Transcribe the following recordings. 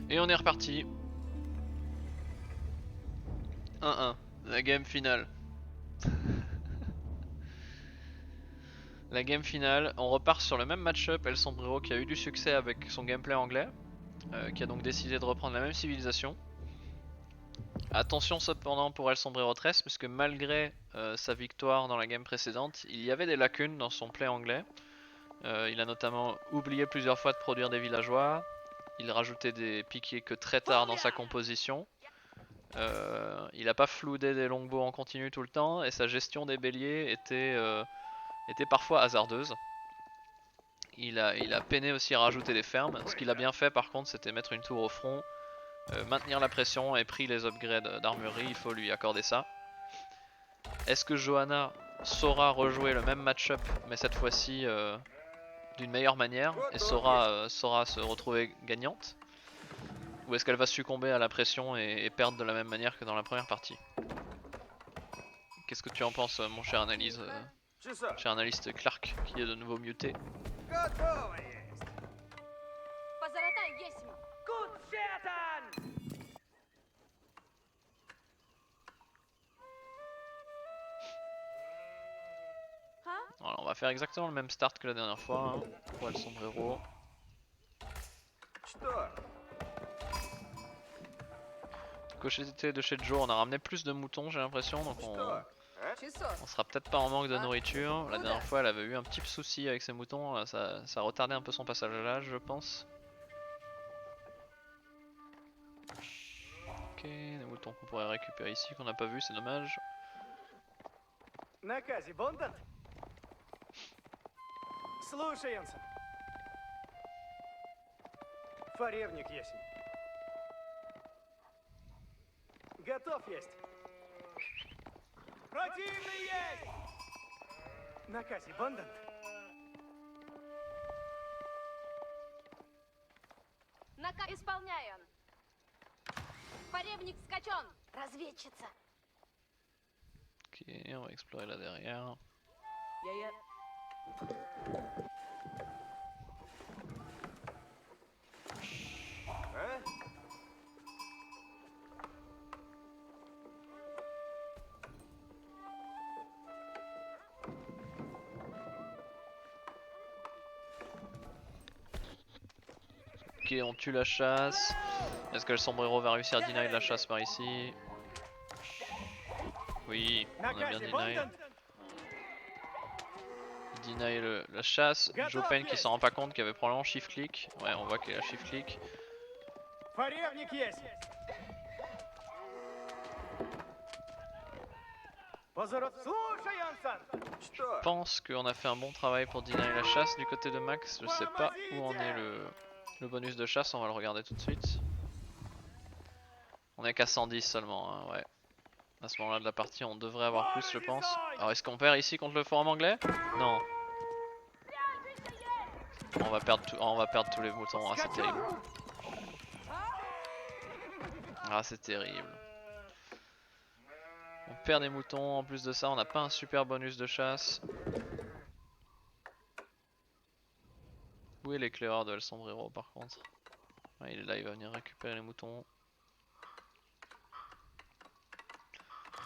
Et on est reparti. 1-1, la game finale. La game finale, on repart sur le même match-up, El Sombrero qui a eu du succès avec son gameplay anglais, qui a donc décidé de reprendre la même civilisation. Attention cependant pour El Sombrero 13, parce que malgré sa victoire dans la game précédente, il y avait des lacunes dans son play anglais. Il a notamment oublié plusieurs fois de produire des villageois, il rajoutait des piquiers que très tard dans sa composition. Il n'a pas floudé des longbows en continu tout le temps, et sa gestion des béliers était parfois hasardeuse. Il a peiné aussi à rajouter des fermes. Ce qu'il a bien fait par contre, c'était mettre une tour au front, maintenir la pression et pris les upgrades d'armurerie, il faut lui accorder ça. Est-ce que Johanna saura rejouer le même match-up, mais cette fois-ci d'une meilleure manière, et saura se retrouver gagnante? Ou est-ce qu'elle va succomber à la pression et perdre de la même manière que dans la première partie? Qu'est-ce que tu en penses, mon cher analyste Clark, qui est de nouveau muté? Alors, on va faire exactement le même start que la dernière fois, hein, pour El Sombrero. Du côté de chez Joe, on a ramené plus de moutons, j'ai l'impression, donc on sera peut-être pas en manque de nourriture. La dernière fois, elle avait eu un petit souci avec ses moutons, ça retardait un peu son passage à l'âge, je pense. Ok, des moutons qu'on pourrait récupérer ici, qu'on n'a pas vu, c'est dommage. Фаревник есть. Готов есть. Противный есть! Наказе, Бондант. Наказ исполняем. Фаревник скачен. Разведчица. Ok, on va explorer là derrière. Ok, on tue la chasse. Est-ce que le sombrero va réussir à deny la chasse par ici? Oui, on a bien deny. Deny la chasse. Joe Payne qui s'en rend pas compte, qui avait probablement shift click. Ouais, on voit qu'il a shift click. Фаревник есть. Je pense qu'on a fait un bon travail pour deny la chasse du côté de Max. Je sais pas où en est le bonus de chasse, on va le regarder tout de suite. On est qu'à 110 seulement, hein, ouais. À ce moment-là de la partie, on devrait avoir plus, je pense. Alors, est-ce qu'on perd ici contre le forum anglais? Non. On va perdre tous les moutons, ah c'est terrible. Ah c'est terrible. On perd des moutons, en plus de ça on n'a pas un super bonus de chasse. Où est l'éclaireur de El Sombrero par contre? Ouais, il est là, il va venir récupérer les moutons.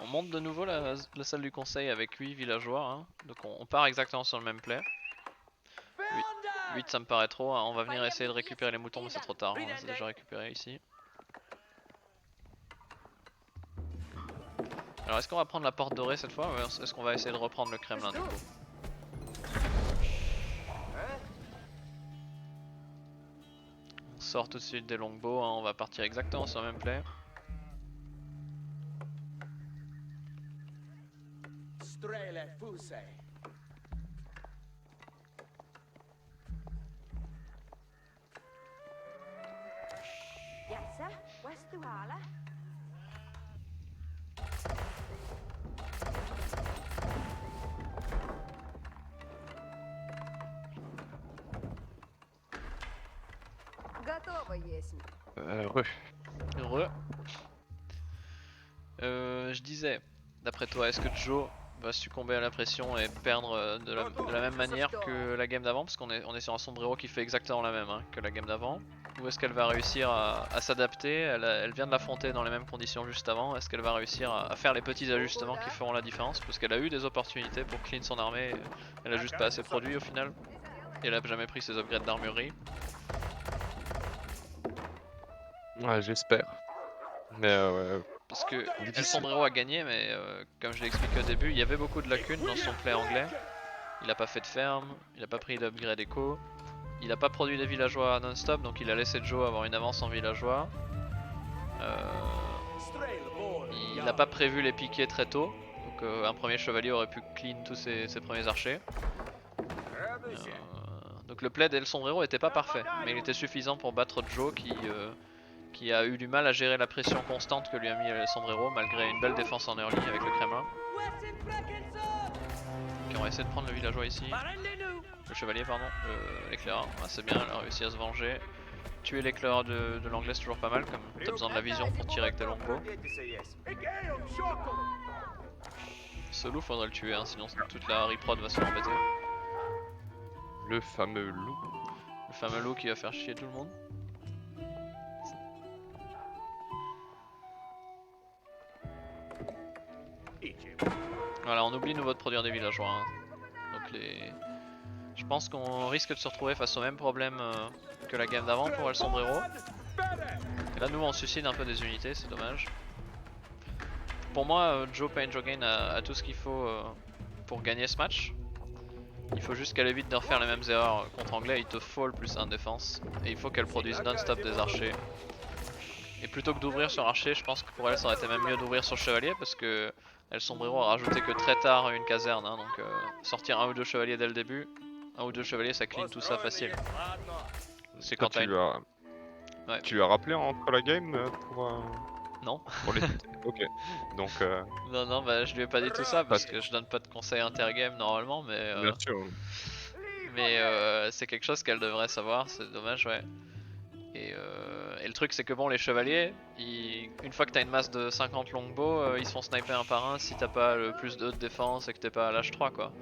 On monte de nouveau la salle du conseil avec 8 villageois, hein. Donc on part exactement sur le même play. 8 ça me paraît trop, hein. On va venir essayer de récupérer les moutons mais c'est trop tard, on les a déjà récupérés ici. Alors est-ce qu'on va prendre la porte dorée cette fois ou est-ce qu'on va essayer de reprendre le Kremlin du coup? On sort tout de suite des longbows, hein. On va partir exactement sur le même play. Heureux. Heureux. Je disais, d'après toi, est-ce que Joe va succomber à la pression et perdre de la même manière que la game d'avant? Parce qu'on est sur un sombrero qui fait exactement la même, hein, que la game d'avant. Ou est-ce qu'elle va réussir à s'adapter? Elle vient de l'affronter dans les mêmes conditions juste avant. Est-ce qu'elle va réussir à faire les petits ajustements qui feront la différence? Parce qu'elle a eu des opportunités pour clean son armée. Elle a juste pas assez produit au final. Et elle a jamais pris ses upgrades d'armurerie. Ouais, j'espère. Mais ouais, Parce que El difficile. Sombrero a gagné, mais comme je l'ai expliqué au début, il y avait beaucoup de lacunes dans son play anglais. Il a pas fait de ferme, il a pas pris d'upgrade éco, il a pas produit des villageois non-stop, donc il a laissé Joe avoir une avance en villageois. Il n'a pas prévu les piquets très tôt, donc un premier chevalier aurait pu clean tous ses premiers archers. Donc le play d'El Sombrero était pas parfait, mais il était suffisant pour battre Joe qui a eu du mal à gérer la pression constante que lui a mis El Sombrero malgré une belle défense en early avec le Kremlin. Ok, on va essayer de prendre le villageois ici. Le chevalier, pardon, l'éclaireur. Ah, c'est bien, elle a réussi à se venger. Tuer l'éclaireur de l'anglais, c'est toujours pas mal, comme t'as besoin de la vision pour tirer avec tes longbows. Ce loup, faudrait le tuer, hein, sinon toute la reprod va se faire embêter. Le fameux loup. Le fameux loup qui va faire chier tout le monde. Voilà, on oublie nouveau de produire des villageois. Hein. Donc je pense qu'on risque de se retrouver face au même problème que la game d'avant pour El Sombrero. Et là, nous, on suicide un peu des unités, c'est dommage. Pour moi, Joe Pain Jogain a tout ce qu'il faut pour gagner ce match. Il faut juste qu'elle évite de refaire les mêmes erreurs contre Anglais. Il te faut le plus 1 de défense. Et il faut qu'elle produise non-stop des archers. Et plutôt que d'ouvrir sur archer, je pense que pour elle, ça aurait été même mieux d'ouvrir sur chevalier parce que El Sombrero a rajouté que très tard une caserne. Hein, donc sortir 1 ou 2 chevaliers dès le début, 1 ou 2 chevaliers, ça clean tout ça facile. C'est quand t'as Ouais. Tu lui as rappelé entre la game Non. pour les Ok. Donc Non, bah je lui ai pas dit tout ça parce que je donne pas de conseils intergame normalement, mais bien sûr. c'est quelque chose qu'elle devrait savoir, c'est dommage, ouais. Et le truc c'est que bon, les chevaliers, une fois que t'as une masse de 50 longbows, ils se font sniper un par un si t'as pas le plus de défense et que t'es pas à l'âge 3 quoi.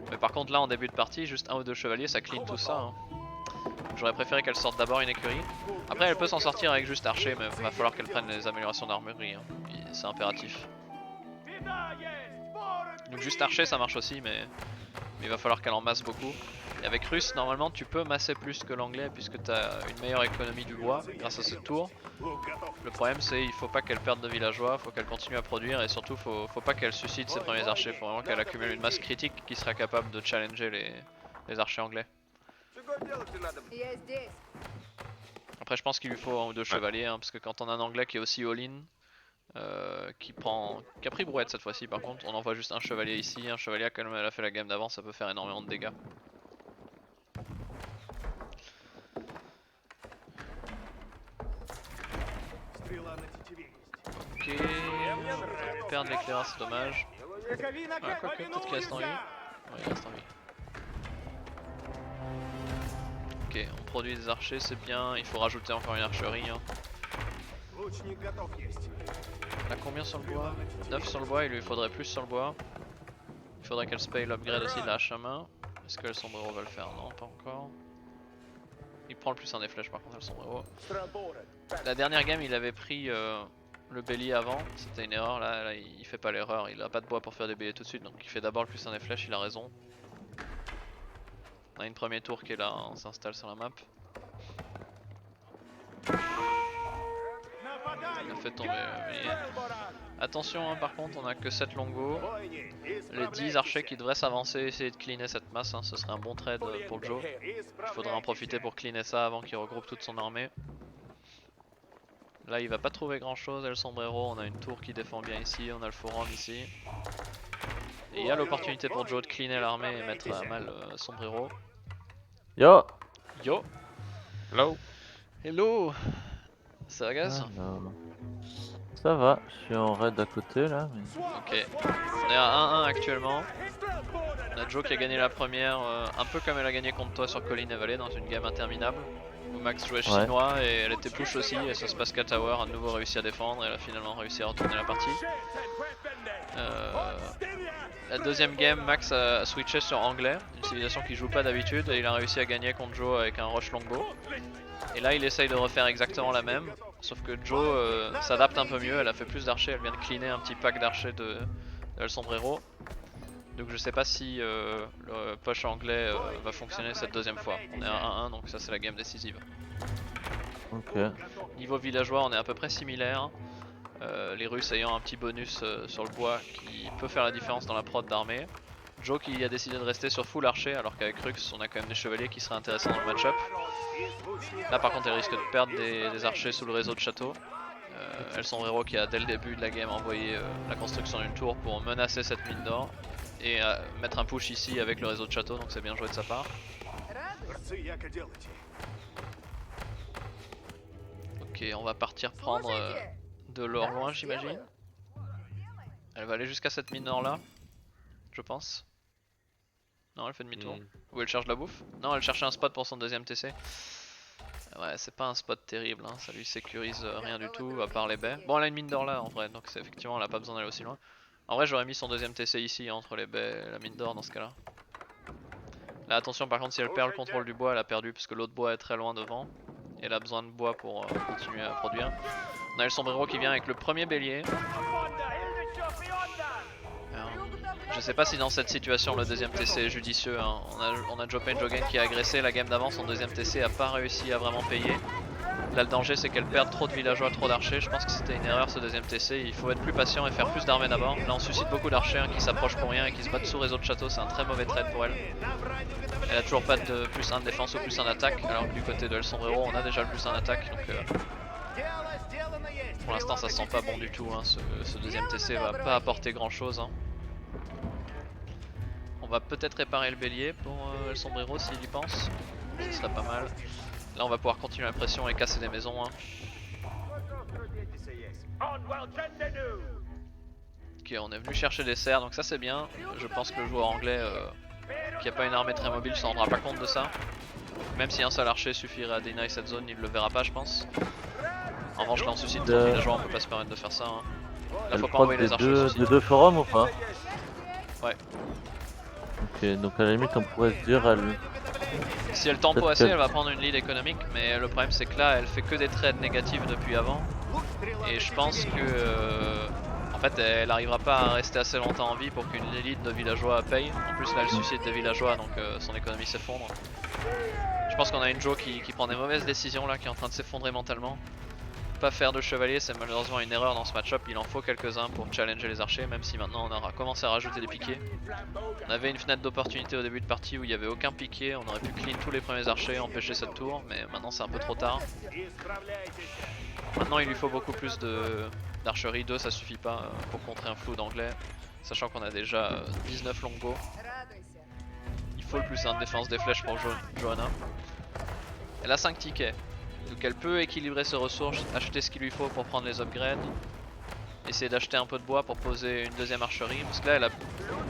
Mais par contre là en début de partie, juste 1 ou 2 chevaliers ça clean tout ça. Hein. J'aurais préféré qu'elle sorte d'abord une écurie. Après elle peut s'en sortir avec juste archer, mais va falloir qu'elle prenne les améliorations d'armurerie, hein. C'est impératif. Donc juste archer ça marche aussi, mais il va falloir qu'elle en masse beaucoup. Et avec russe normalement tu peux masser plus que l'anglais puisque tu as une meilleure économie du bois grâce à ce tour. Le problème c'est il faut pas qu'elle perde de villageois, faut qu'elle continue à produire et surtout faut pas qu'elle suscite ses premiers archers, faut vraiment qu'elle accumule une masse critique qui sera capable de challenger les archers anglais. Après je pense qu'il lui faut 1 ou 2 chevaliers hein, parce que quand on a un anglais qui est aussi all-in, qui a pris brouette cette fois-ci par contre, on envoie juste un chevalier ici, un chevalier comme elle a fait la game d'avant, ça peut faire énormément de dégâts. Ok, perdre l'éclaireur c'est dommage. Ah, quoique, peut-être qu'il reste en vie. Ouais, il reste en vie. Ok, on produit des archers, c'est bien. Il faut rajouter encore une archerie. Hein. Elle a combien sur le bois? 9 sur le bois, il lui faudrait plus sur le bois. Il faudrait qu'elle se paye l'upgrade aussi de la hache à main. Est-ce que le sombrero va le faire? Non, pas encore. Il prend le plus 1 des flèches par contre, le sombrero. La dernière game, il avait pris le bélier avant, c'était une erreur. Là, il fait pas l'erreur, il a pas de bois pour faire des béliers tout de suite, donc il fait d'abord le plus 1 des flèches, il a raison. On a une première tour qui est là, on s'installe sur la map. Il a fait tomber le bélier. Attention, hein, par contre, on a que 7 longbows. Les 10 archers qui devraient s'avancer et essayer de cleaner cette masse, hein, ce serait un bon trade pour Joe. Il faudra en profiter pour cleaner ça avant qu'il regroupe toute son armée. Là il va pas trouver grand chose, El Sombrero, on a une tour qui défend bien ici, on a le forum ici. Et il y a l'opportunité pour Joe de cleaner l'armée et mettre à mal Sombrero. Yo. Yo. Hello. Hello. Ça va Gaz? Ça va, je suis en raid à côté là. Mais... Ok, on est à 1-1 actuellement. On a Joe qui a gagné la première, un peu comme elle a gagné contre toi sur Colline et Valley dans une game interminable. Où Max jouait chinois et elle était push aussi et ça se passe qu'à Tower a de nouveau réussi à défendre et elle a finalement réussi à retourner la partie. La deuxième game, Max a switché sur anglais, une civilisation qui joue pas d'habitude et il a réussi à gagner contre Joe avec un rush longbow. Et là il essaye de refaire exactement la même, sauf que Jo s'adapte un peu mieux, elle a fait plus d'archers, elle vient de cleaner un petit pack d'archers de El Sombrero. Donc je sais pas si le push anglais va fonctionner cette deuxième fois. On est à 1-1 donc ça c'est la game décisive. Ok. Niveau villageois on est à peu près similaire. Les Russes ayant un petit bonus sur le bois qui peut faire la différence dans la prod d'armée. Jo qui a décidé de rester sur full archer alors qu'avec Rux on a quand même des chevaliers qui seraient intéressants dans le match-up. Là par contre elle risque de perdre des archers sous le réseau de château. El Sombrero qui a dès le début de la game envoyé la construction d'une tour pour menacer cette mine d'or. Et mettre un push ici avec le réseau de château, donc c'est bien joué de sa part. Ok, on va partir prendre de l'or loin j'imagine. Elle va aller jusqu'à cette mine d'or là, je pense. Non, elle fait demi-tour. Ou elle cherche la bouffe? Non, elle cherchait un spot pour son deuxième TC. Ouais, c'est pas un spot terrible, hein. Ça lui sécurise rien du tout à part les baies. Bon, elle a une mine d'or là en vrai, donc effectivement elle a pas besoin d'aller aussi loin. En vrai j'aurais mis son deuxième TC ici entre les baies et la mine d'or dans ce cas là. Là attention par contre si elle perd le contrôle du bois elle a perdu parce que l'autre bois est très loin devant. Et elle a besoin de bois pour continuer à produire. On a El Sombrero qui vient avec le premier bélier. Je sais pas si dans cette situation le deuxième TC est judicieux, hein. On a Jopain Jogen qui a agressé la game d'avant, son deuxième TC a pas réussi à vraiment payer. Là le danger c'est qu'elle perde trop de villageois, trop d'archers, je pense que c'était une erreur ce deuxième TC, il faut être plus patient et faire plus d'armées d'abord. Là on suscite beaucoup d'archers hein, qui s'approchent pour rien et qui se battent sous réseau de château, c'est un très mauvais trade pour elle. Elle a toujours pas de plus 1 de défense ou plus 1 d'attaque, alors que du côté de El Sombrero on a déjà le plus 1 d'attaque, donc pour l'instant ça sent pas bon du tout, hein. Ce deuxième TC va pas apporter grand chose. Hein. On va peut-être réparer le bélier pour El Sombrero s'il y pense, ce serait pas mal. Là on va pouvoir continuer la pression et casser des maisons. Hein. Ok, on est venu chercher des serres donc ça c'est bien. Je pense que le joueur anglais qui a pas une armée très mobile se rendra pas compte de ça. Même si un seul archer suffirait à deny cette zone, il le verra pas je pense. En revanche là on suscite trop de villageois, on peut pas se permettre de faire ça. Hein. Là faut pas envoyer les archers au de deux forums ou pas? Ouais. Ok, donc à la limite on pourrait se dire elle... Si elle tempo assez, elle va prendre une lead économique, mais le problème c'est que là elle fait que des trades négatifs depuis avant. Et je pense que en fait elle arrivera pas à rester assez longtemps en vie pour qu'une élite de villageois paye. En plus là elle suscite des villageois donc son économie s'effondre. Je pense qu'on a une Jo qui prend des mauvaises décisions là, qui est en train de s'effondrer mentalement. Pas faire de chevalier c'est malheureusement une erreur dans ce match-up, il en faut quelques-uns pour challenger les archers, même si maintenant on aura commencé à rajouter des piquets. On avait une fenêtre d'opportunité au début de partie où il n'y avait aucun piquet, on aurait pu clean tous les premiers archers, empêcher cette tour, mais maintenant c'est un peu trop tard. Maintenant il lui faut beaucoup plus d'archerie, 2 ça suffit pas pour contrer un flou d'anglais, sachant qu'on a déjà 19 longbows. Il faut le plus 1 de défense des flèches pour Johanna. Elle a 5 tickets. Donc elle peut équilibrer ses ressources, acheter ce qu'il lui faut pour prendre les upgrades, essayer d'acheter un peu de bois pour poser une deuxième archerie, parce que là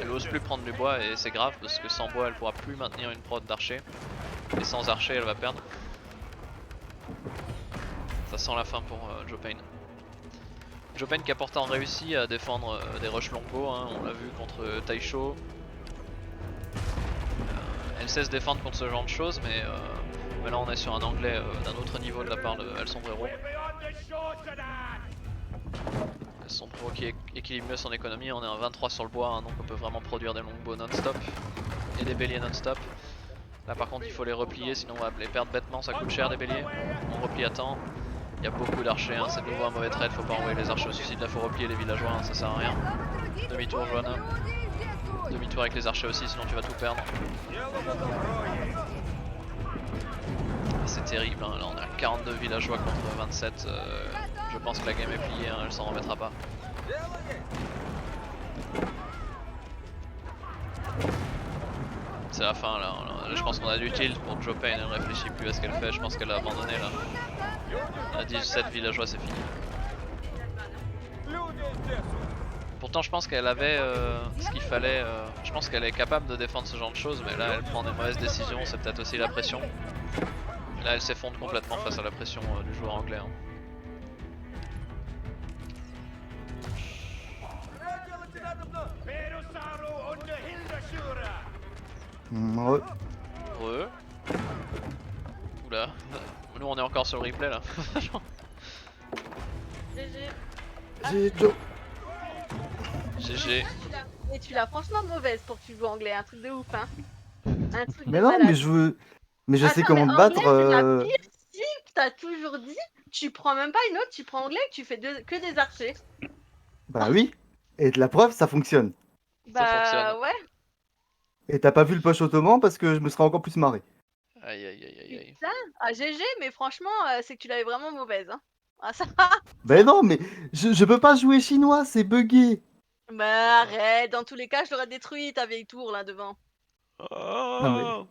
elle ose plus prendre du bois et c'est grave parce que sans bois elle pourra plus maintenir une prod d'archer, et sans archer elle va perdre. Ça sent la fin pour Jopain. Jopain qui a pourtant réussi à défendre des rushs longbow, hein, on l'a vu contre Taisho. Elle sait se défendre contre ce genre de choses mais là on est sur un anglais d'un autre niveau de la part de El Sombrero. El Sombrero qui équilibre mieux son économie, on est à 23 sur le bois hein, donc on peut vraiment produire des longbows non-stop et des béliers non-stop. Là par contre il faut les replier sinon on va les perdre bêtement, ça coûte cher des béliers. On replie à temps, il y a beaucoup d'archers, hein, c'est de nouveau un mauvais trade, faut pas envoyer les archers au suicide, là faut replier les villageois, hein, ça sert à rien. Demi-tour Johanna, demi-tour avec les archers aussi sinon tu vas tout perdre. C'est terrible, hein. Là on a 42 villageois contre 27, je pense que la game est pliée, hein, elle s'en remettra pas. C'est la fin là, je pense qu'on a du tilt pour Jopain, elle réfléchit plus à ce qu'elle fait, je pense qu'elle a abandonné là. On a 17 villageois, c'est fini. Pourtant je pense qu'elle avait ce qu'il fallait, je pense qu'elle est capable de défendre ce genre de choses, mais là elle prend des mauvaises décisions, c'est peut-être aussi la pression. Là elle s'effondre complètement face à la pression du joueur anglais. Hein. Ouais. Oula, Nous on est encore sur le replay là. GG. J'ai Joe. GG. Et tu l'as franchement mauvaise pour que tu joues anglais, un truc de ouf, hein. Un truc de Mais non, malade. mais je sais Attends, comment mais te battre. anglais, c'est la pire cible, t'as toujours dit. Tu prends même pas une autre, tu prends anglais, tu fais que des archers. Bah oui. Et de la preuve, ça fonctionne. Bah fonctionne. ouais. Et t'as pas vu le poche ottoman parce que je me serais encore plus marré. Aïe aïe aïe aïe aïe. Putain, ah GG, mais franchement, c'est que tu l'avais vraiment mauvaise, hein. Ah ça. Ben non, mais je peux pas jouer chinois, c'est buggé. Bah arrête, dans tous les cas, je l'aurais détruit ta vieille tour là devant. Oh.